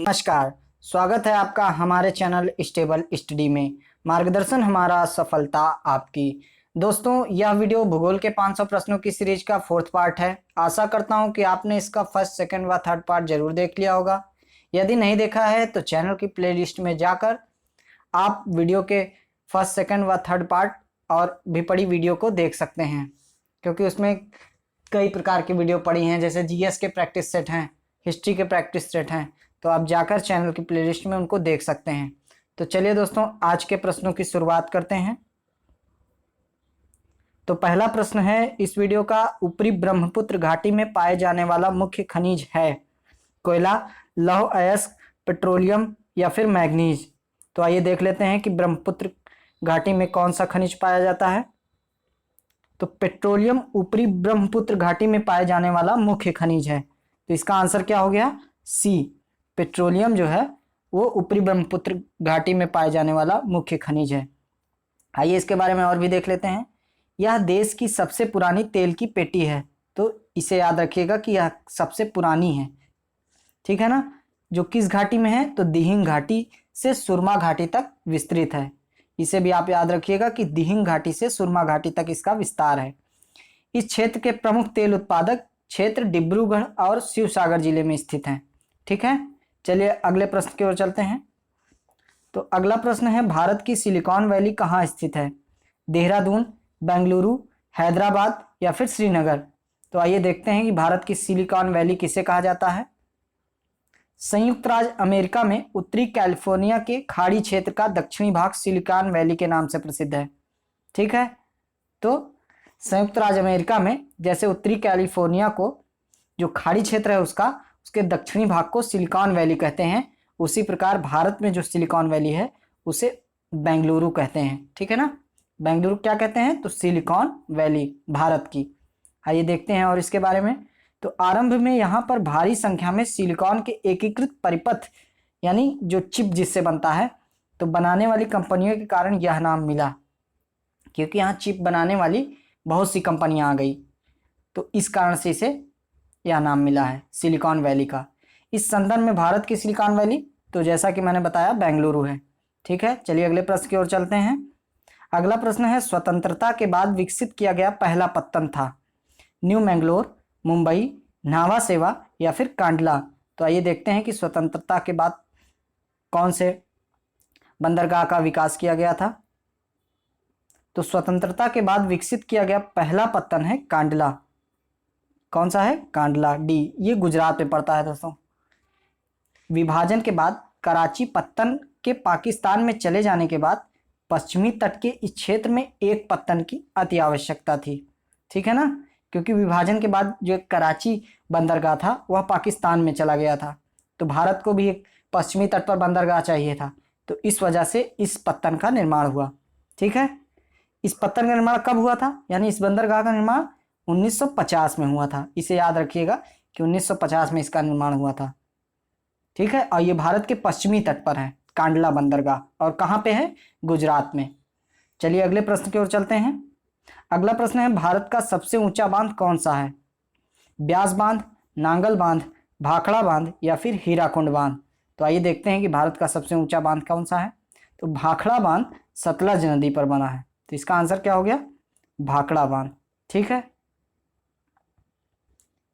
नमस्कार। स्वागत है आपका हमारे चैनल स्टेबल स्टडी में। मार्गदर्शन हमारा, सफलता आपकी। दोस्तों, यह वीडियो भूगोल के 500 प्रश्नों की सीरीज का 4th पार्ट है। आशा करता हूं कि आपने इसका फर्स्ट, सेकंड व थर्ड पार्ट जरूर देख लिया होगा। यदि नहीं देखा है तो चैनल की प्लेलिस्ट में जाकर आप वीडियो के फर्स्ट, सेकंड व थर्ड पार्ट और भी पड़ी वीडियो को देख सकते हैं, क्योंकि उसमें कई प्रकार की वीडियो पड़ी हैं, जैसे जीएस के प्रैक्टिस सेट हैं, हिस्ट्री के प्रैक्टिस सेट हैं। तो आप जाकर चैनल की प्लेलिस्ट में उनको देख सकते हैं। तो चलिए दोस्तों, आज के प्रश्नों की शुरुआत करते हैं। तो पहला प्रश्न है इस वीडियो का, ऊपरी ब्रह्मपुत्र घाटी में पाए जाने वाला मुख्य खनिज है कोयला, लौह अयस्क, पेट्रोलियम या फिर मैग्नीज। तो आइए देख लेते हैं कि ब्रह्मपुत्र घाटी में कौन सा खनिज पाया जाता है। तो पेट्रोलियम ऊपरी ब्रह्मपुत्र घाटी में पाए जाने वाला मुख्य खनिज है। तो इसका आंसर क्या हो गया? सी। पेट्रोलियम जो है वो ऊपरी ब्रह्मपुत्र घाटी में पाए जाने वाला मुख्य खनिज है। आइए इसके बारे में और भी देख लेते हैं। यह देश की सबसे पुरानी तेल की पेटी है। तो इसे याद रखिएगा कि यह सबसे पुरानी है, ठीक है ना। जो किस घाटी में है? तो दिहिंग घाटी से सुरमा घाटी तक विस्तृत है। इसे भी आप याद रखिएगा कि दिहिंग घाटी से सुरमा घाटी तक इसका विस्तार है। इस क्षेत्र के प्रमुख तेल उत्पादक क्षेत्र डिब्रूगढ़ और शिवसागर जिले में स्थित हैं, ठीक है। चलिए अगले प्रश्न की ओर चलते हैं। तो अगला प्रश्न है, भारत की सिलिकॉन वैली कहाँ स्थित है? देहरादून, बेंगलुरु, हैदराबाद या फिर श्रीनगर। तो आइए देखते हैं कि भारत की सिलिकॉन वैली किसे कहा जाता है। संयुक्त राज्य अमेरिका में उत्तरी कैलिफोर्निया के खाड़ी क्षेत्र का दक्षिणी भाग सिलिकॉन वैली के नाम से प्रसिद्ध है, ठीक है। तो संयुक्त राज्य अमेरिका में जैसे उत्तरी कैलिफोर्निया को जो खाड़ी क्षेत्र है उसके दक्षिणी भाग को सिलिकॉन वैली कहते हैं, उसी प्रकार भारत में जो सिलिकॉन वैली है उसे बेंगलुरु कहते हैं, ठीक है ना। बेंगलुरु क्या कहते हैं? तो सिलिकॉन वैली भारत की। आइए देखते हैं और इसके बारे में। तो आरंभ में यहाँ पर भारी संख्या में सिलिकॉन के एकीकृत परिपथ यानी जो चिप जिससे बनता है, तो बनाने वाली कंपनियों के कारण यह नाम मिला, क्योंकि यहाँ चिप बनाने वाली बहुत सी कंपनियां आ गई, तो इस कारण से इसे यह नाम मिला है सिलिकॉन वैली का। इस संदर्भ में भारत की सिलिकॉन वैली, तो जैसा कि मैंने बताया, बेंगलुरु है, ठीक है। चलिए अगले प्रश्न की ओर चलते हैं। अगला प्रश्न है, स्वतंत्रता के बाद विकसित किया गया पहला पत्तन था? न्यू मैंगलोर, मुंबई, नावा सेवा या फिर कांडला। तो आइए देखते हैं कि स्वतंत्रता के बाद कौन से बंदरगाह का विकास किया गया था। तो स्वतंत्रता के बाद विकसित किया गया पहला पत्तन है कांडला। कौन सा है? कांडला, डी। ये गुजरात में पड़ता है दोस्तों। विभाजन के बाद कराची पत्तन के पाकिस्तान में चले जाने के बाद पश्चिमी तट के इस क्षेत्र में एक पत्तन की अति आवश्यकता थी, ठीक है ना, क्योंकि विभाजन के बाद जो कराची बंदरगाह था वह पाकिस्तान में चला गया था, तो भारत को भी एक पश्चिमी तट पर बंदरगाह चाहिए था, तो इस वजह से इस पत्तन का निर्माण हुआ, ठीक है। इस पत्तन का निर्माण कब हुआ था? यानी इस बंदरगाह का निर्माण 1950 में हुआ था। इसे याद रखिएगा कि 1950 में इसका निर्माण हुआ था, ठीक है। और ये भारत के पश्चिमी तट पर है कांडला बंदरगाह, और कहाँ पे है? गुजरात में। चलिए अगले प्रश्न की ओर चलते हैं। अगला प्रश्न है, भारत का सबसे ऊंचा बांध कौन सा है? ब्यास बांध, नांगल बांध, भाखड़ा बांध या फिर हीराकुंड बांध। तो आइए देखते हैं कि भारत का सबसे ऊंचा बांध कौन सा है। तो भाखड़ा बांध सतलज नदी पर बना है, तो इसका आंसर क्या हो गया? भाखड़ा बांध, ठीक है।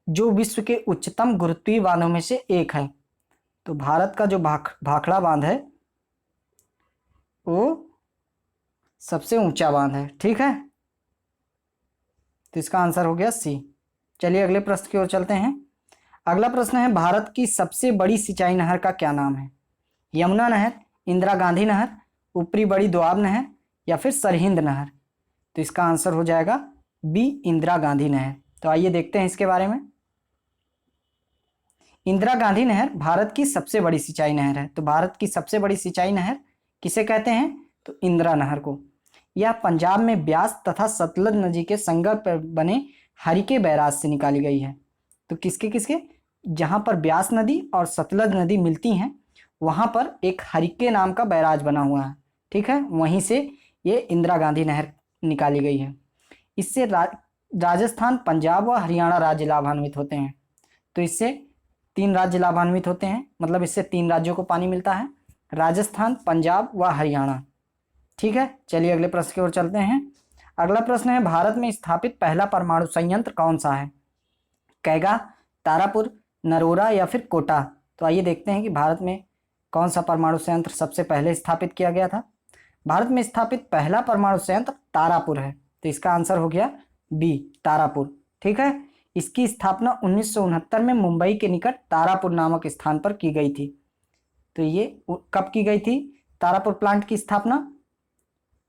जो विश्व के उच्चतम गुरुत्वीय बांधों में से एक है, तो भारत का जो भाखड़ा बांध है वो सबसे ऊंचा बांध है, ठीक है। तो इसका आंसर हो गया सी। चलिए अगले प्रश्न की ओर चलते हैं। अगला प्रश्न है, भारत की सबसे बड़ी सिंचाई नहर का क्या नाम है? यमुना नहर, इंदिरा गांधी नहर, ऊपरी बड़ी दोआब नहर या फिर सरहिंद नहर। तो इसका आंसर हो जाएगा बी, इंदिरा गांधी नहर। तो आइए देखते हैं इसके बारे में। इंदिरा गांधी नहर भारत की सबसे बड़ी सिंचाई नहर है। तो भारत की सबसे बड़ी सिंचाई नहर किसे कहते हैं? तो इंदिरा नहर को। यह पंजाब में ब्यास तथा सतलज नदी के संगम पर बने हरिके बैराज से निकाली गई है। तो किसके किसके? जहां पर ब्यास नदी और सतलज नदी मिलती हैं वहां पर एक हरिके नाम का बैराज बना हुआ है, ठीक है। वहीं से ये इंदिरा गांधी नहर निकाली गई है। इससे राजस्थान, पंजाब व हरियाणा राज्य लाभान्वित होते हैं। तो इससे 3 राज्य लाभान्वित होते हैं, मतलब इससे 3 राज्यों को पानी मिलता है, राजस्थान, पंजाब व हरियाणा। ठीक है, चलिए अगले प्रश्न की ओर चलते हैं। अगला प्रश्न है, भारत में स्थापित पहला परमाणु संयंत्र कौन सा है? कैगा, तारापुर, नरोरा या फिर कोटा? तो आइए देखते हैं कि भारत में कौन सा परमाणु संयंत्र सबसे पहले स्थापित किया गया था। भारत में स्थापित पहला परमाणु संयंत्र तारापुर है, तो इसका आंसर हो गया बी, तारापुर। ठीक है, इसकी स्थापना 1969 में मुंबई के निकट तारापुर नामक स्थान पर की गई थी। तो ये कब की गई थी तारापुर प्लांट की स्थापना?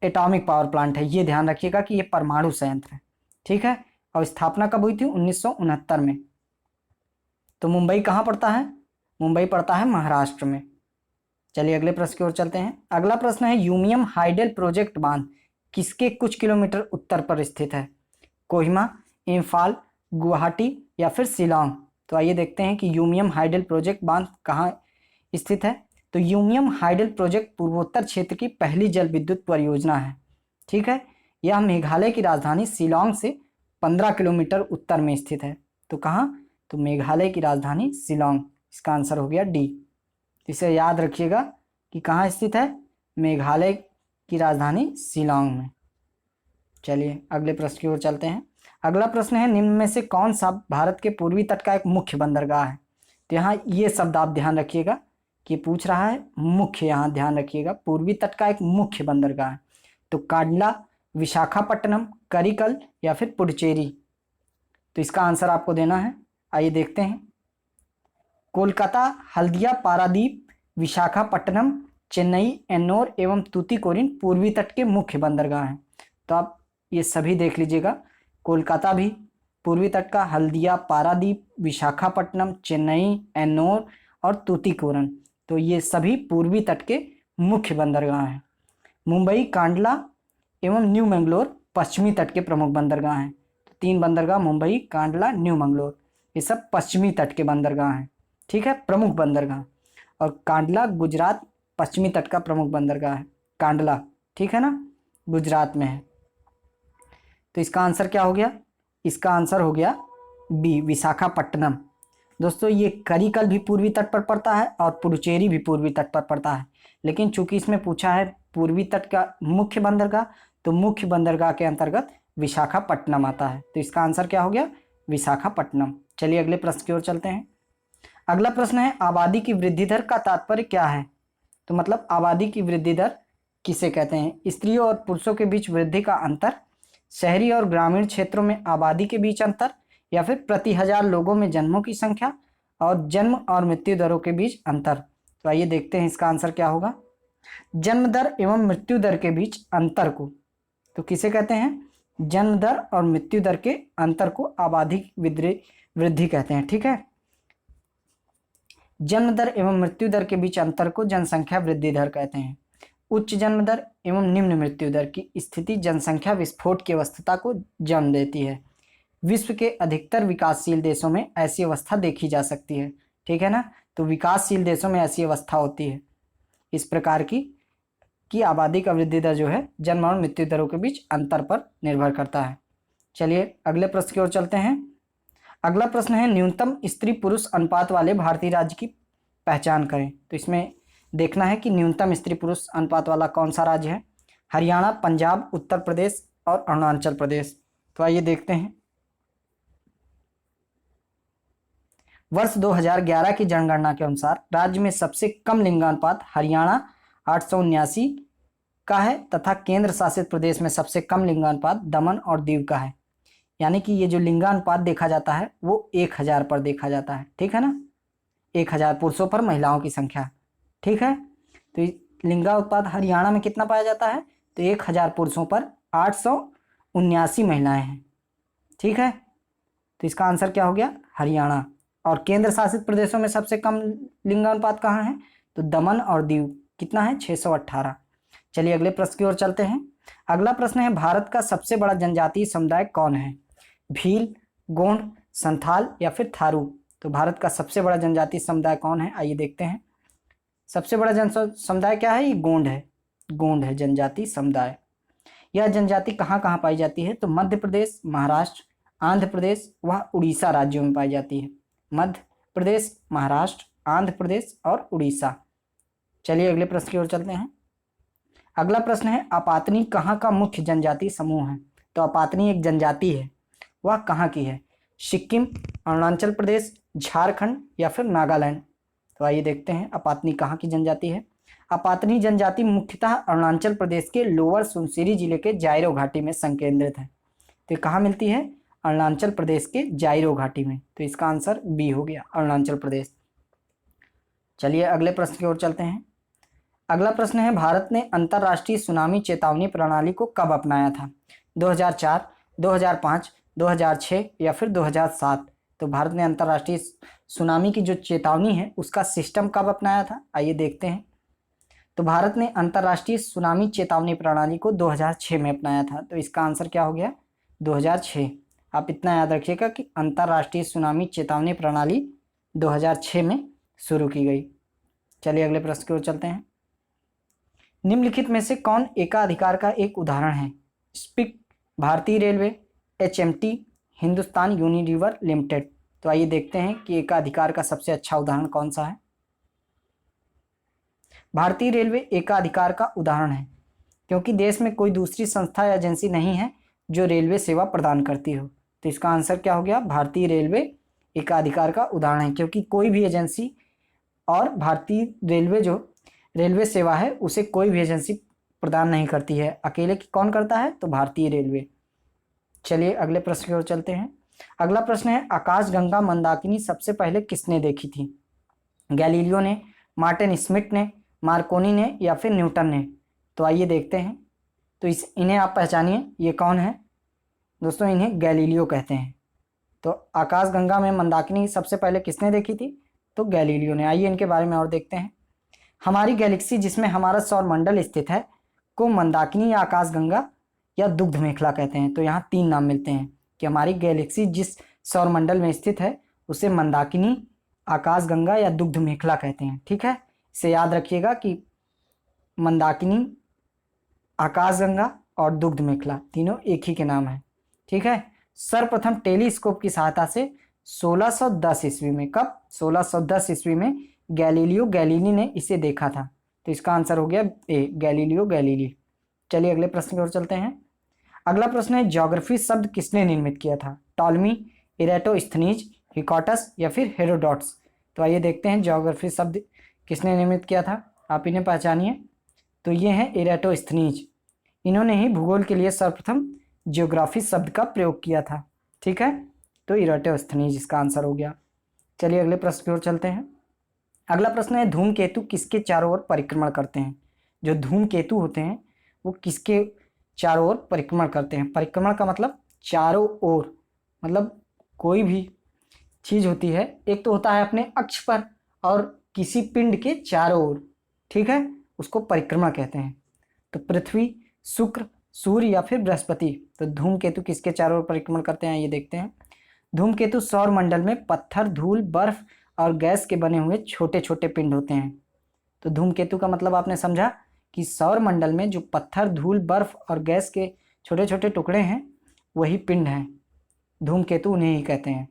एटॉमिक पावर प्लांट है, ये ध्यान रखिएगा कि ये परमाणु संयंत्र है। ठीक है, और स्थापना कब हुई थी? 1969 में। तो मुंबई कहाँ पड़ता है? मुंबई पड़ता है महाराष्ट्र में। चलिए अगले प्रश्न की ओर चलते हैं। अगला प्रश्न है, यूमियम हाइडल प्रोजेक्ट बांध किसके कुछ किलोमीटर उत्तर पर स्थित है? कोहिमा, इम्फाल, गुवाहाटी या फिर शिलोंग? तो आइए देखते हैं कि यूमियम हाइडल प्रोजेक्ट बांध कहाँ स्थित है। तो यूमियम हाइडल प्रोजेक्ट पूर्वोत्तर क्षेत्र की पहली जल विद्युत परियोजना है। ठीक है, यह मेघालय की राजधानी शिलोंग से 15 किलोमीटर उत्तर में स्थित है। तो कहाँ? तो मेघालय की राजधानी शिलोंग। इसका आंसर हो गया डी। इसे याद रखिएगा कि कहाँ स्थित है? मेघालय की राजधानी शिलोंग में। चलिए अगले प्रश्न की ओर चलते हैं। अगला प्रश्न है, निम्न में से कौन सा भारत के पूर्वी तट का एक मुख्य बंदरगाह है? तो यहाँ ये शब्द आप ध्यान रखिएगा कि पूछ रहा है मुख्य, यहाँ ध्यान रखिएगा, पूर्वी तट का एक मुख्य बंदरगाह है। तो कांडला, विशाखापट्टनम, करिकल या फिर पुडुचेरी? तो इसका आंसर आपको देना है। आइए देखते हैं। कोलकाता, हल्दिया, पारादीप, विशाखापट्टनम, चेन्नई, एन्नोर एवं तूतीकोरिन पूर्वी तट के मुख्य बंदरगाह हैं। तो आप ये सभी देख लीजिएगा। कोलकाता भी पूर्वी तट का, हल्दिया, पारादीप, विशाखापट्टनम, चेन्नई, एन्नोर और तूतीकोरिन, तो ये सभी पूर्वी तट के मुख्य बंदरगाह हैं। मुंबई, कांडला एवं न्यू मैंगलोर पश्चिमी तट के प्रमुख बंदरगाह हैं। तो 3 बंदरगाह, मुंबई, कांडला, न्यू मैंगलोर, ये सब पश्चिमी तट के बंदरगाह हैं। ठीक है, प्रमुख बंदरगाह। और कांडला गुजरात पश्चिमी तट का प्रमुख बंदरगाह है, कांडला। ठीक है ना, गुजरात में है। तो इसका आंसर क्या हो गया? इसका आंसर हो गया बी, विशाखापट्टनम। दोस्तों ये करिकल भी पूर्वी तट पर पड़ता है और पुडुचेरी भी पूर्वी तट पर पड़ता है, लेकिन चूंकि इसमें पूछा है पूर्वी तट का मुख्य बंदरगाह, तो मुख्य बंदरगाह के अंतर्गत विशाखापट्टनम आता है। तो इसका आंसर क्या हो गया? विशाखापट्टनम। चलिए अगले प्रश्न की ओर चलते हैं। अगला प्रश्न है, आबादी की वृद्धि दर का तात्पर्य क्या है? तो मतलब आबादी की वृद्धि दर किसे कहते हैं? स्त्रियों और पुरुषों के बीच वृद्धि का अंतर, शहरी और ग्रामीण क्षेत्रों में आबादी के बीच अंतर, या फिर प्रति 1000 लोगों में जन्मों की संख्या और जन्म और मृत्यु दरों के बीच अंतर? तो आइए देखते हैं इसका आंसर क्या होगा। जन्म दर एवं मृत्यु दर के बीच अंतर को तो किसे कहते हैं? जन्म दर और मृत्यु दर के अंतर को आबादी वृद्धि कहते हैं। ठीक है, जन्म दर एवं मृत्यु दर के बीच अंतर को जनसंख्या वृद्धि दर कहते हैं। उच्च जन्म दर एवं निम्न मृत्यु दर की स्थिति जनसंख्या विस्फोट की अवस्था को जन्म देती है। विश्व के अधिकतर विकासशील देशों में ऐसी अवस्था देखी जा सकती है। ठीक है ना, तो विकासशील देशों में ऐसी अवस्था होती है इस प्रकार की आबादी का वृद्धि दर जो है जन्म और मृत्यु दरों के बीच अंतर पर निर्भर करता है। चलिए अगले प्रश्न की ओर चलते हैं। अगला प्रश्न है, न्यूनतम स्त्री पुरुष अनुपात वाले भारतीय राज्य की पहचान करें। तो इसमें देखना है कि न्यूनतम स्त्री पुरुष अनुपात वाला कौन सा राज्य है। हरियाणा, पंजाब, उत्तर प्रदेश और अरुणाचल प्रदेश। तो आइए देखते हैं। वर्ष 2011 की जनगणना के अनुसार राज्य में सबसे कम लिंगानुपात हरियाणा 879 का है तथा केंद्र शासित प्रदेश में सबसे कम लिंगानुपात दमन और दीव का है। यानी कि ये जो लिंगानुपात देखा जाता है वो 1000 पर देखा जाता है। ठीक है ना, 1000 पुरुषों पर महिलाओं की संख्या। ठीक है, तो लिंगानुपात हरियाणा में कितना पाया जाता है? तो 1000 पुरुषों पर 879 महिलाएं हैं। ठीक है, तो इसका आंसर क्या हो गया? हरियाणा। और केंद्र शासित प्रदेशों में सबसे कम लिंगानुपात कहाँ है? तो दमन और दीव। कितना है? 618। चलिए अगले प्रश्न की ओर चलते हैं। अगला प्रश्न है, भारत का सबसे बड़ा जनजातीय समुदाय कौन है? भील, गोंड, संथाल या फिर थारू? तो भारत का सबसे बड़ा जनजातीय समुदाय कौन है? आइए देखते हैं। सबसे बड़ा जन समुदाय क्या है? ये गोंड है। गोंड है जनजातीय समुदाय। यह जनजाति कहाँ कहाँ पाई जाती है? तो मध्य प्रदेश, महाराष्ट्र, आंध्र प्रदेश व उड़ीसा राज्यों में पाई जाती है। मध्य, प्रदेश, महाराष्ट्र, आंध्र प्रदेश और उड़ीसा। चलिए अगले प्रश्न की ओर चलते हैं। अगला प्रश्न है, अपातनी कहाँ का मुख्य जनजाति समूह है? तो अपातनी एक जनजाति है, वह कहाँ की है? सिक्किम, अरुणाचल प्रदेश, झारखंड या फिर नागालैंड? तो आइए देखते हैं अपातनी कहाँ की जनजाति है। अपातनी जनजाति मुख्यतः अरुणाचल प्रदेश के लोअर सुनसिरी जिले के जायरो घाटी में संकेंद्रित है। तो कहाँ मिलती है? अरुणाचल प्रदेश के जायरो घाटी में। तो इसका आंसर बी हो गया, अरुणाचल प्रदेश। चलिए अगले प्रश्न की ओर चलते हैं। अगला प्रश्न है, भारत ने अंतर्राष्ट्रीय सुनामी चेतावनी प्रणाली को कब अपनाया था? 2004, 2005, 2006 या फिर 2007? तो भारत ने अंतर्राष्ट्रीय सुनामी की जो चेतावनी है उसका सिस्टम कब अपनाया था? आइए देखते हैं। तो भारत ने अंतर्राष्ट्रीय सुनामी चेतावनी प्रणाली को 2006 में अपनाया था। तो इसका आंसर क्या हो गया? 2006। आप इतना याद रखिएगा कि अंतर्राष्ट्रीय सुनामी चेतावनी प्रणाली 2006 में शुरू की गई। चलिए अगले प्रश्न की ओर चलते हैं। निम्नलिखित में से कौन एकाधिकार का एक उदाहरण है? स्पिक, भारतीय railway, HMT, Hindustan Unilever limited? तो आइए देखते हैं कि एकाधिकार का सबसे अच्छा उदाहरण कौन सा है। भारतीय रेलवे एकाधिकार का उदाहरण है क्योंकि देश में कोई दूसरी संस्था या एजेंसी नहीं है जो रेलवे सेवा प्रदान करती हो। तो इसका आंसर क्या हो गया? भारतीय रेलवे एकाधिकार का उदाहरण है क्योंकि कोई भी एजेंसी और भारतीय रेलवे जो रेलवे सेवा है उसे कोई भी एजेंसी प्रदान नहीं करती है, अकेले की कौन करता है? तो भारतीय रेलवे। चलिए अगले प्रश्न की ओर चलते हैं। अगला प्रश्न है, आकाशगंगा मंदाकिनी सबसे पहले किसने देखी थी? गैलीलियो ने, मार्टिन स्मिथ ने, मार्कोनी ने या फिर न्यूटन ने? तो आइए देखते हैं। तो इन्हें आप पहचानिए, ये कौन है दोस्तों? इन्हें गैलीलियो कहते हैं। तो आकाशगंगा में मंदाकिनी सबसे पहले किसने देखी थी? तो गैलीलियो ने। आइए इनके बारे में और देखते हैं। हमारी गैलेक्सी जिसमें हमारा सौरमंडल स्थित है को मंदाकिनी या आकाशगंगा या दुग्ध मेखला कहते हैं। तो यहाँ 3 नाम मिलते हैं कि हमारी गैलेक्सी जिस सौरमंडल में स्थित है उसे मंदाकिनी, आकाशगंगा या दुग्ध मेखला कहते हैं। ठीक है, इसे याद रखिएगा कि मंदाकिनी, आकाशगंगा और दुग्ध मेखला तीनों एक ही के नाम है। ठीक है, सर्वप्रथम टेलीस्कोप की सहायता से 1610 ईस्वी में, कब? 1610 ईस्वी में गैलीलियो गैलीली ने इसे देखा था। तो इसका आंसर हो गया ए, गैलीलियो गैलीली। चलिए अगले प्रश्न की ओर चलते हैं। अगला प्रश्न है, ज्योग्राफी शब्द किसने निर्मित किया था? टॉलमी, इरेटोस्थनीज, हिकॉटस या फिर हेरोडोटस? तो आइए देखते हैं ज्योग्राफी शब्द किसने निर्मित किया था। आप इन्हें पहचानिए। तो ये हैं इरेटोस्थनीज। इन्होंने ही भूगोल के लिए सर्वप्रथम ज्योग्राफी शब्द का प्रयोग किया था। ठीक है, तो इरेटोस्थनीज इसका आंसर हो गया। चलिए अगले प्रश्न की ओर चलते हैं। अगला प्रश्न है, धूमकेतु किसके चारों ओर परिक्रमण करते हैं? जो धूमकेतु होते हैं वो किसके चारों ओर परिक्रमण करते हैं? परिक्रमण का मतलब चारों ओर, मतलब कोई भी चीज होती है, एक तो होता है अपने अक्ष पर और किसी पिंड के चारों ओर। ठीक है, उसको परिक्रमण कहते हैं। तो पृथ्वी, शुक्र, सूर्य या फिर बृहस्पति? तो धूमकेतु किसके चारों ओर परिक्रमण करते हैं? ये देखते हैं। धूमकेतु सौर मंडल में पत्थर, धूल, बर्फ और गैस के बने हुए छोटे छोटे पिंड होते हैं। तो धूमकेतु का मतलब आपने समझा कि सौर मंडल में जो पत्थर, धूल, बर्फ और गैस के छोटे छोटे टुकड़े हैं वही पिंड हैं। धूमकेतु उन्हें ही कहते हैं।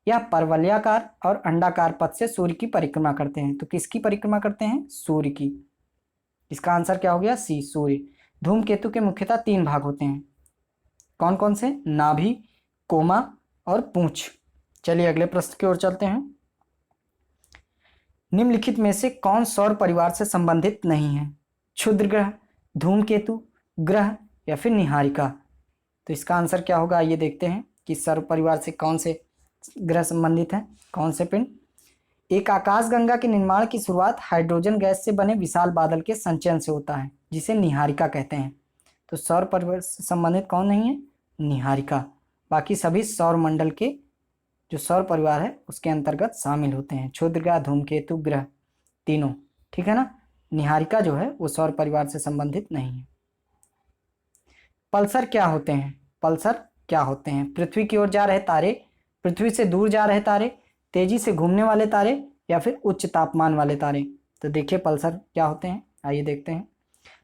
यह परवलयाकार और अंडाकार पथ से सूर्य की परिक्रमा करते हैं। तो किसकी परिक्रमा करते हैं? सूर्य की। इसका आंसर क्या हो गया? सी, सूर्य। धूमकेतु के मुख्यतः 3 भाग होते हैं। कौन कौन से? नाभि, कोमा और पूंछ। चलिए अगले प्रश्न की ओर चलते हैं। निम्नलिखित में से कौन सौर परिवार से संबंधित नहीं है? क्षुद्र ग्रह, धूमकेतु, ग्रह या फिर निहारिका? तो इसका आंसर क्या होगा? ये देखते हैं कि सौर परिवार से कौन से ग्रह संबंधित हैं, कौन से पिंड। एक आकाशगंगा के निर्माण की शुरुआत हाइड्रोजन गैस से बने विशाल बादल के संचयन से होता है जिसे निहारिका कहते हैं। तो सौर परिवार से संबंधित कौन नहीं है? निहारिका। बाकी सभी सौर मंडल के जो सौर परिवार है उसके अंतर्गत शामिल होते हैं। क्षुद्र ग्रह, धूमकेतु, ग्रह तीनों। ठीक है ना, निहारिका जो है वो सौर परिवार से संबंधित नहीं है। पल्सर क्या होते हैं? पल्सर क्या होते हैं? पृथ्वी की ओर जा रहे तारे, पृथ्वी से दूर जा रहे तारे, तेजी से घूमने वाले तारे या फिर उच्च तापमान वाले तारे? तो देखिए पल्सर क्या होते हैं, आइए देखते हैं।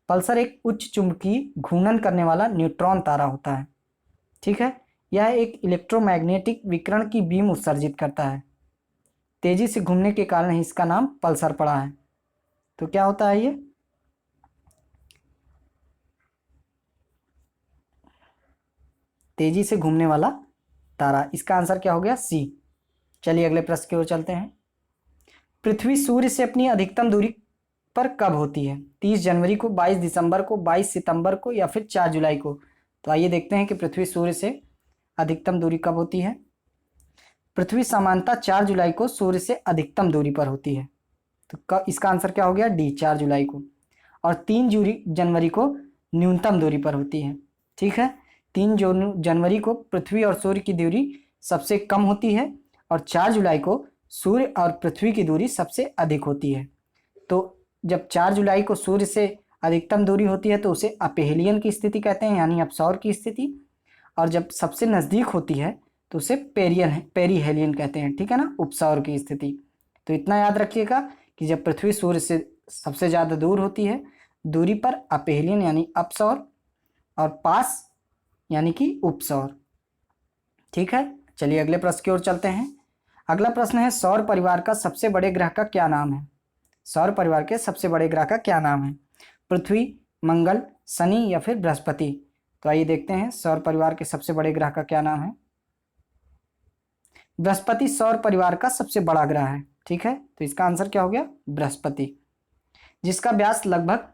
पल्सर एक उच्च चुंबकीय घूर्णन करने वाला न्यूट्रॉन तारा होता है। ठीक है, यह एक इलेक्ट्रोमैग्नेटिक विकिरण की बीम उत्सर्जित करता है। तेजी से घूमने के कारण ही इसका नाम पल्सर पड़ा है। तो क्या होता है ये? तेजी से घूमने वाला तारा। इसका आंसर क्या हो गया? सी। चलिए अगले प्रश्न की ओर चलते हैं। पृथ्वी सूर्य से अपनी अधिकतम दूरी पर कब होती है? 30 जनवरी को, 22 दिसंबर को, 22 सितंबर को या फिर 4 जुलाई को? तो आइए देखते हैं कि पृथ्वी सूर्य से अधिकतम दूरी कब होती है। पृथ्वी सामान्यतः 4 जुलाई को सूर्य से अधिकतम दूरी पर होती है। तो कब? इसका आंसर क्या हो गया? डी, 4 जुलाई को। और 3 जनवरी को न्यूनतम दूरी पर होती है। ठीक है, 3 जनवरी को पृथ्वी और सूर्य की दूरी सबसे कम होती है और 4 जुलाई को सूर्य और पृथ्वी की दूरी सबसे अधिक होती है। तो जब 4 जुलाई को सूर्य से अधिकतम दूरी होती है तो उसे अपेहेलियन की स्थिति कहते हैं, यानी अपसौर की स्थिति। और जब सबसे नज़दीक होती है तो उसे पेरीहेलियन कहते हैं। ठीक है ना, उपसौर की स्थिति। तो इतना याद रखिएगा कि जब पृथ्वी सूर्य से सबसे ज़्यादा दूर होती है, दूरी पर अपेहेलियन यानी अपसौर और पास यानी कि उपसौर। ठीक है, चलिए अगले प्रश्न की ओर चलते हैं। अगला प्रश्न है, सौर परिवार का सबसे बड़े ग्रह का क्या नाम है? सौर परिवार के सबसे बड़े ग्रह का क्या नाम है? पृथ्वी, मंगल, शनि या फिर बृहस्पति? तो आइए देखते हैं सौर परिवार के सबसे बड़े ग्रह का क्या नाम है। बृहस्पति सौर परिवार का सबसे बड़ा ग्रह है। ठीक है, तो इसका आंसर क्या हो गया? बृहस्पति, जिसका व्यास लगभग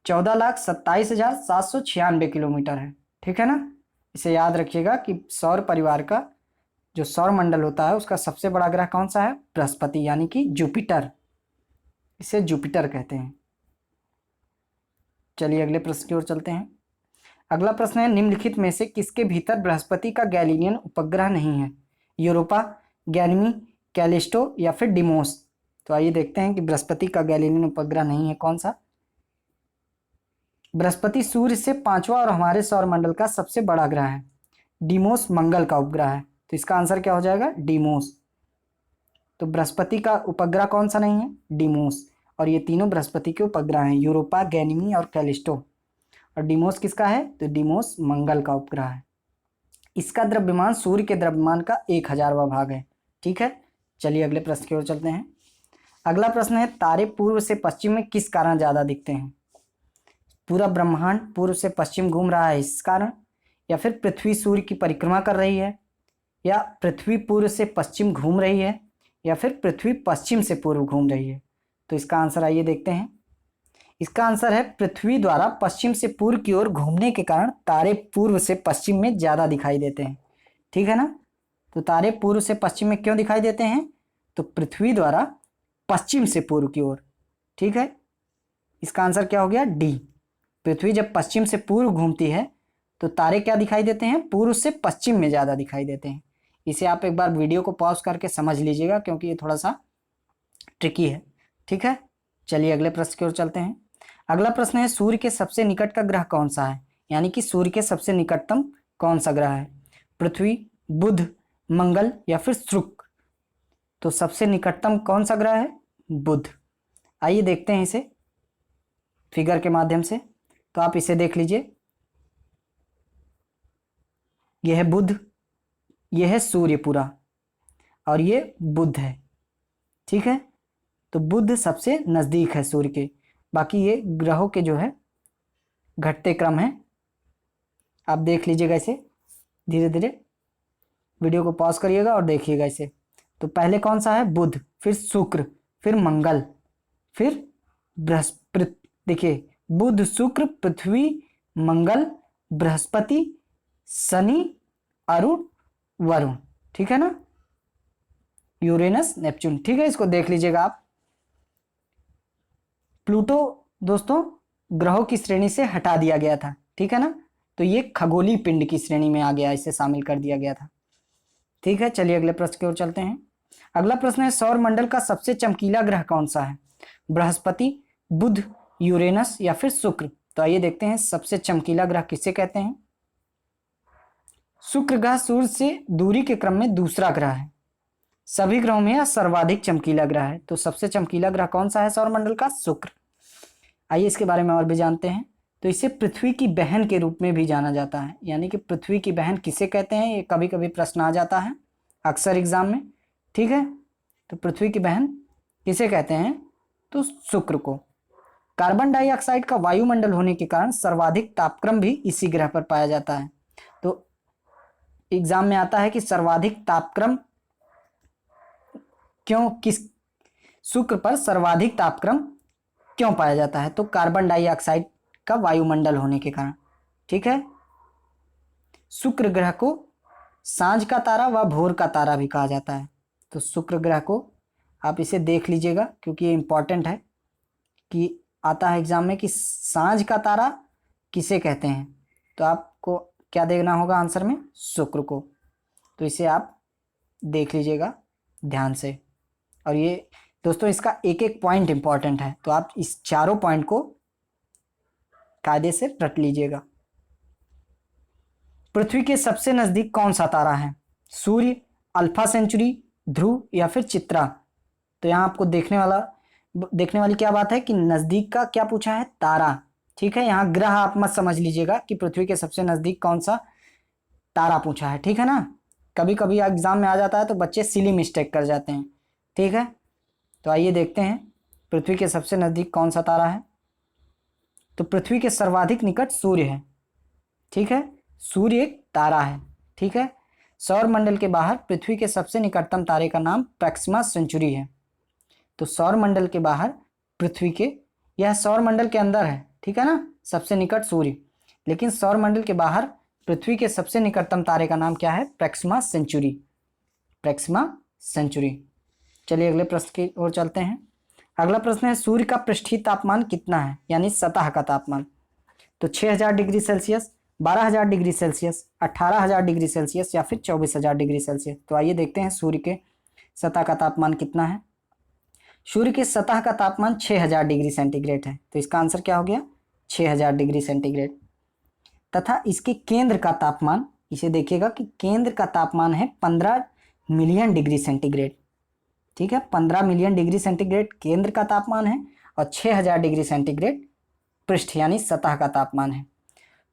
14,27,796 किलोमीटर है। ठीक है ना, इसे याद रखिएगा कि सौर परिवार का जो सौर मंडल होता है उसका सबसे बड़ा ग्रह कौन सा है? बृहस्पति, यानी कि जुपिटर। इसे जुपिटर कहते हैं। चलिए अगले प्रश्न की ओर चलते हैं। अगला प्रश्न है, निम्नलिखित में से किसके भीतर बृहस्पति का गैलीलियन उपग्रह नहीं है? यूरोपा, गैनीमी, कैलिस्टो या फिर डिमोस? तो आइए देखते हैं कि बृहस्पति का गैलीलियन उपग्रह नहीं है कौन सा। बृहस्पति सूर्य से 5वां और हमारे सौर मंडल का सबसे बड़ा ग्रह है। डिमोस मंगल का उपग्रह है। तो इसका आंसर क्या हो जाएगा? डिमोस। तो बृहस्पति का उपग्रह कौन सा नहीं है? डिमोस। और ये तीनों बृहस्पति के उपग्रह हैं, यूरोपा, गैनीमी और कैलिस्टो। और डिमोस किसका है? तो डिमोस मंगल का उपग्रह है। इसका द्रव्यमान सूर्य के द्रव्यमान का 1000वां भाग है। ठीक है, चलिए अगले प्रश्न की ओर चलते हैं। अगला प्रश्न है, तारे पूर्व से पश्चिम में किस कारण ज़्यादा दिखते हैं? पूरा ब्रह्मांड पूर्व से पश्चिम घूम रहा है इस कारण, या फिर पृथ्वी सूर्य की परिक्रमा कर रही है, या पृथ्वी पूर्व से पश्चिम घूम रही है, या फिर पृथ्वी पश्चिम से पूर्व घूम रही है? तो इसका आंसर आइए देखते हैं। इसका आंसर है पृथ्वी द्वारा पश्चिम से पूर्व की ओर घूमने के कारण तारे पूर्व से पश्चिम में ज़्यादा दिखाई देते हैं। ठीक है ना, तो तारे पूर्व से पश्चिम में क्यों दिखाई देते हैं? तो पृथ्वी द्वारा पश्चिम से पूर्व की ओर। ठीक है, इसका आंसर क्या हो गया? डी। पृथ्वी जब पश्चिम से पूर्व घूमती है तो तारे क्या दिखाई देते हैं? पूर्व से पश्चिम में ज़्यादा दिखाई देते हैं। इसे आप एक बार वीडियो को पॉज करके समझ लीजिएगा क्योंकि ये थोड़ा सा ट्रिकी है। ठीक है, चलिए अगले प्रश्न की ओर चलते हैं। अगला प्रश्न है, सूर्य के सबसे निकट का ग्रह कौन सा है? यानी कि सूर्य के सबसे निकटतम कौन सा ग्रह है? पृथ्वी, बुध, मंगल या फिर शुक्र? तो सबसे निकटतम कौन सा ग्रह है? बुध। आइए देखते हैं इसे फिगर के माध्यम से। तो आप इसे देख लीजिए, यह है बुध, यह है सूर्य पूरा, और ये बुध है। ठीक है, तो बुध सबसे नज़दीक है सूर्य के। बाकी ये ग्रहों के जो है घटते क्रम है, आप देख लीजिएगा इसे धीरे धीरे। वीडियो को पॉज करिएगा और देखिएगा इसे। तो पहले कौन सा है? बुध, फिर शुक्र, फिर मंगल, फिर बृहस्पति। देखिए, बुध, शुक्र, पृथ्वी, मंगल, बृहस्पति, शनि, अरुण, वरुण। ठीक है ना, यूरेनस, नेपच्यून। ठीक है, इसको देख लीजिएगा आप। प्लूटो दोस्तों ग्रहों की श्रेणी से हटा दिया गया था। ठीक है ना, तो ये खगोलीय पिंड की श्रेणी में आ गया, इसे शामिल कर दिया गया था। ठीक है, चलिए अगले प्रश्न की ओर चलते हैं। अगला प्रश्न है, सौर मंडल का सबसे चमकीला ग्रह कौन सा है? बृहस्पति, बुध, यूरेनस या फिर शुक्र? तो आइए देखते हैं सबसे चमकीला ग्रह किसे कहते हैं। शुक्र ग्रह सूर्य से दूरी के क्रम में दूसरा ग्रह है। सभी ग्रहों में यह सर्वाधिक चमकीला ग्रह है। तो सबसे चमकीला ग्रह कौन सा है सौरमंडल का? शुक्र। आइए इसके बारे में और भी जानते हैं। तो इसे पृथ्वी की बहन के रूप में भी जाना जाता है। यानी कि पृथ्वी की बहन किसे कहते हैं, ये कभी कभी प्रश्न आ जाता है अक्सर एग्जाम में। ठीक है। तो पृथ्वी की बहन किसे कहते हैं? तो शुक्र को। कार्बन डाइऑक्साइड का वायुमंडल होने के कारण सर्वाधिक तापक्रम भी इसी ग्रह पर पाया जाता है। तो एग्जाम में आता है कि सर्वाधिक तापक्रम क्यों, किस शुक्र पर सर्वाधिक तापक्रम क्यों पाया जाता है? तो कार्बन डाइऑक्साइड का वायुमंडल होने के कारण। ठीक है। शुक्र ग्रह को सांझ का तारा व भोर का तारा भी कहा जाता है। तो शुक्र ग्रह को आप इसे देख लीजिएगा क्योंकि ये इंपॉर्टेंट है कि आता है एग्जाम में कि सांझ का तारा किसे कहते हैं। तो आपको क्या देखना होगा आंसर में? शुक्र को। तो इसे आप देख लीजिएगा ध्यान से। और ये दोस्तों इसका एक एक पॉइंट इंपॉर्टेंट है, तो आप इस चारों पॉइंट को कायदे से रट लीजिएगा। पृथ्वी के सबसे नजदीक कौन सा तारा है? सूर्य, अल्फा सेंचुरी, ध्रुव या फिर चित्रा? तो यहाँ आपको देखने वाली क्या बात है कि नजदीक का क्या पूछा है? तारा। ठीक है। यहाँ ग्रह आप मत समझ लीजिएगा कि पृथ्वी के सबसे नजदीक कौन सा तारा पूछा है। ठीक है ना। कभी कभी एग्जाम में आ जाता है तो बच्चे सिली मिस्टेक कर जाते हैं। ठीक है। तो आइए देखते हैं पृथ्वी के सबसे नजदीक कौन सा तारा है। तो पृथ्वी के सर्वाधिक निकट सूर्य है। ठीक है। सूर्य एक तारा है। ठीक है। सौर मंडल के बाहर पृथ्वी के सबसे निकटतम तारे का नाम प्रैक्सिमा सेंचुरी है। तो सौर मंडल के बाहर पृथ्वी के, यह सौर मंडल के अंदर है। ठीक है ना, सबसे निकट सूर्य, लेकिन सौर मंडल के बाहर पृथ्वी के सबसे निकटतम तारे का नाम क्या है? प्रैक्सिमा सेंचुरी। प्रैक्सिमा सेंचुरी। चलिए अगले प्रश्न की ओर चलते हैं। अगला प्रश्न है सूर्य का पृष्ठीय तापमान कितना है, यानी सतह का तापमान? तो 6000 degree Celsius, 12000 degree Celsius, 18000 degree Celsius या फिर 24000 डिग्री सेल्सियस? तो आइए देखते हैं सूर्य के सतह का तापमान कितना है। सूर्य के सतह का तापमान 6000 डिग्री सेंटीग्रेड है। तो इसका आंसर क्या हो गया? 6000 डिग्री सेंटीग्रेड। तथा इसके केंद्र का तापमान, इसे देखिएगा कि केंद्र का तापमान है 15 मिलियन डिग्री सेंटीग्रेड। ठीक है। 15 मिलियन डिग्री सेंटीग्रेड केंद्र का तापमान है और 6000 डिग्री सेंटीग्रेड पृष्ठ यानी सतह का तापमान है।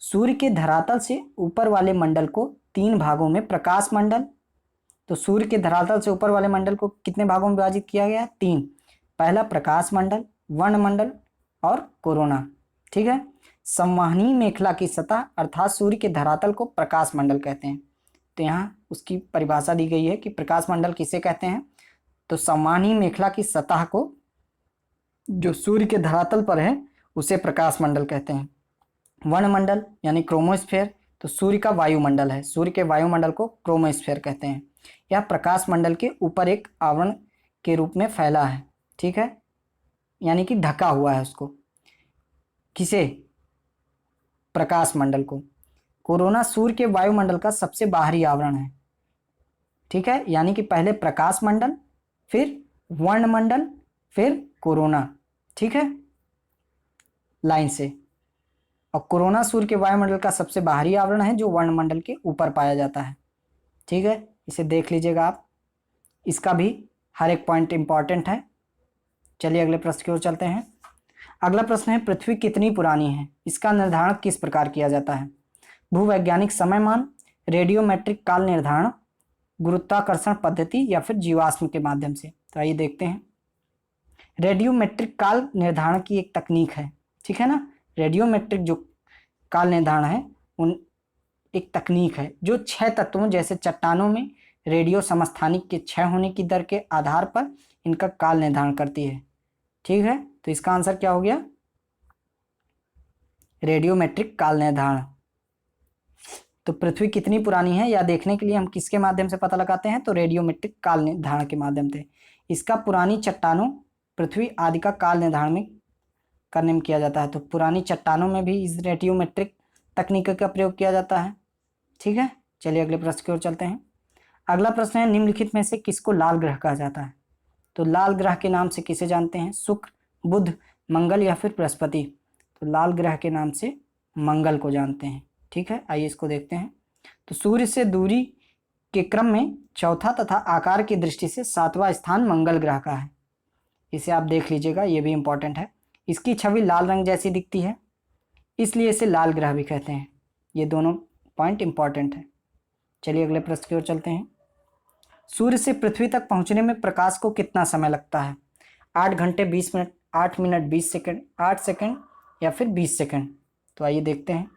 सूर्य के धरातल से ऊपर वाले मंडल को 3 भागों में प्रकाश मंडल, तो सूर्य के धरातल से ऊपर वाले मंडल को कितने भागों में विभाजित किया गया है? 3। पहला प्रकाश मंडल, वर्णमंडल और कोरोना। ठीक है। संवहनी मेखला की सतह अर्थात सूर्य के धरातल को प्रकाश मंडल कहते हैं। तो यहाँ उसकी परिभाषा दी गई है कि प्रकाश मंडल किसे कहते हैं? तो संवहनी मेखला की सतह को जो सूर्य के धरातल पर है उसे प्रकाश मंडल कहते हैं। वर्णमंडल यानी क्रोमोस्फेयर, तो सूर्य का वायुमंडल है, सूर्य के वायुमंडल को क्रोमोस्फेयर कहते हैं। यह प्रकाश मंडल के ऊपर एक आवरण के रूप में फैला है। ठीक है। यानी कि ढका हुआ है उसको। किसे? प्रकाश मंडल को। कोरोना सूर्य के वायुमंडल का सबसे बाहरी आवरण है। ठीक है। यानी कि पहले प्रकाश मंडल, फिर वर्णमंडल, फिर कोरोना। ठीक है, लाइन से। और कोरोना सूर्य के वायुमंडल का सबसे बाहरी आवरण है जो वर्णमंडल के ऊपर पाया जाता है। ठीक है, इसे देख लीजिएगा आप। इसका भी हर एक पॉइंट इंपॉर्टेंट है। चलिए अगले प्रश्न की ओर चलते हैं। अगला प्रश्न है पृथ्वी कितनी पुरानी है, इसका निर्धारण किस प्रकार किया जाता है? भूवैज्ञानिक समयमान, रेडियोमेट्रिक काल निर्धारण, गुरुत्वाकर्षण पद्धति या फिर जीवाश्म के माध्यम से? तो आइए देखते हैं। रेडियोमेट्रिक काल निर्धारण की एक तकनीक है। ठीक है ना। रेडियोमेट्रिक जो काल निर्धारण है उन एक तकनीक है जो 6 तत्वों जैसे चट्टानों में रेडियो समस्थानिक के क्षय होने की दर के आधार पर इनका काल निर्धारण करती है। ठीक है, तो इसका आंसर क्या हो गया? रेडियोमेट्रिक काल निर्धारण। तो पृथ्वी कितनी पुरानी है या देखने के लिए हम किसके माध्यम से पता लगाते हैं? तो रेडियोमेट्रिक काल निर्धारण के माध्यम से। इसका पुरानी चट्टानों पृथ्वी आदि का काल निर्धारण में करने में किया जाता है। तो पुरानी चट्टानों में भी इस रेडियोमेट्रिक तकनीक का प्रयोग किया जाता है। ठीक है, चलिए अगले प्रश्न की ओर चलते हैं। अगला प्रश्न है निम्नलिखित में से किसको लाल ग्रह कहा जाता है? तो लाल ग्रह के नाम से किसे जानते हैं? शुक्र, बुध, मंगल या फिर बृहस्पति? तो लाल ग्रह के नाम से मंगल को जानते हैं। ठीक है, आइए इसको देखते हैं। तो सूर्य से दूरी के क्रम में चौथा तथा आकार की दृष्टि से 7वां स्थान मंगल ग्रह का है। इसे आप देख लीजिएगा, ये भी इंपॉर्टेंट है। इसकी छवि लाल रंग जैसी दिखती है, इसलिए इसे लाल ग्रह भी कहते हैं। ये दोनों पॉइंट इंपॉर्टेंट है। चलिए अगले प्रश्न की ओर चलते हैं। सूर्य से पृथ्वी तक पहुंचने में प्रकाश को कितना समय लगता है? 8 घंटे 20 मिनट, 8 मिनट 20 सेकंड, 8 सेकंड या फिर 20 सेकंड? तो आइए देखते हैं।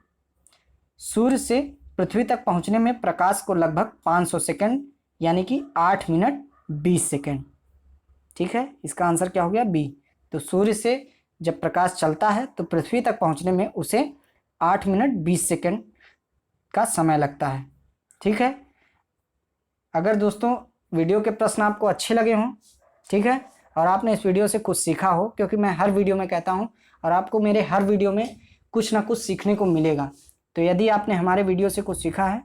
सूर्य से पृथ्वी तक पहुंचने में प्रकाश को लगभग 500 सेकंड यानी कि 8 मिनट 20 सेकंड। ठीक है, इसका आंसर क्या हो गया? बी। तो सूर्य से जब प्रकाश चलता है तो पृथ्वी तक पहुंचने में उसे 8 मिनट 20 सेकंड का समय लगता है। ठीक है, अगर दोस्तों वीडियो के प्रश्न आपको अच्छे लगे हों, ठीक है, और आपने इस वीडियो से कुछ सीखा हो, क्योंकि मैं हर वीडियो में कहता हूं और आपको मेरे हर वीडियो में कुछ ना कुछ सीखने को मिलेगा, तो यदि आपने हमारे वीडियो से कुछ सीखा है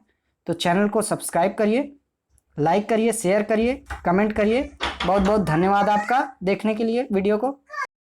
तो चैनल को सब्सक्राइब करिए, लाइक करिए, शेयर करिए, कमेंट करिए। बहुत बहुत धन्यवाद आपका देखने के लिए वीडियो को।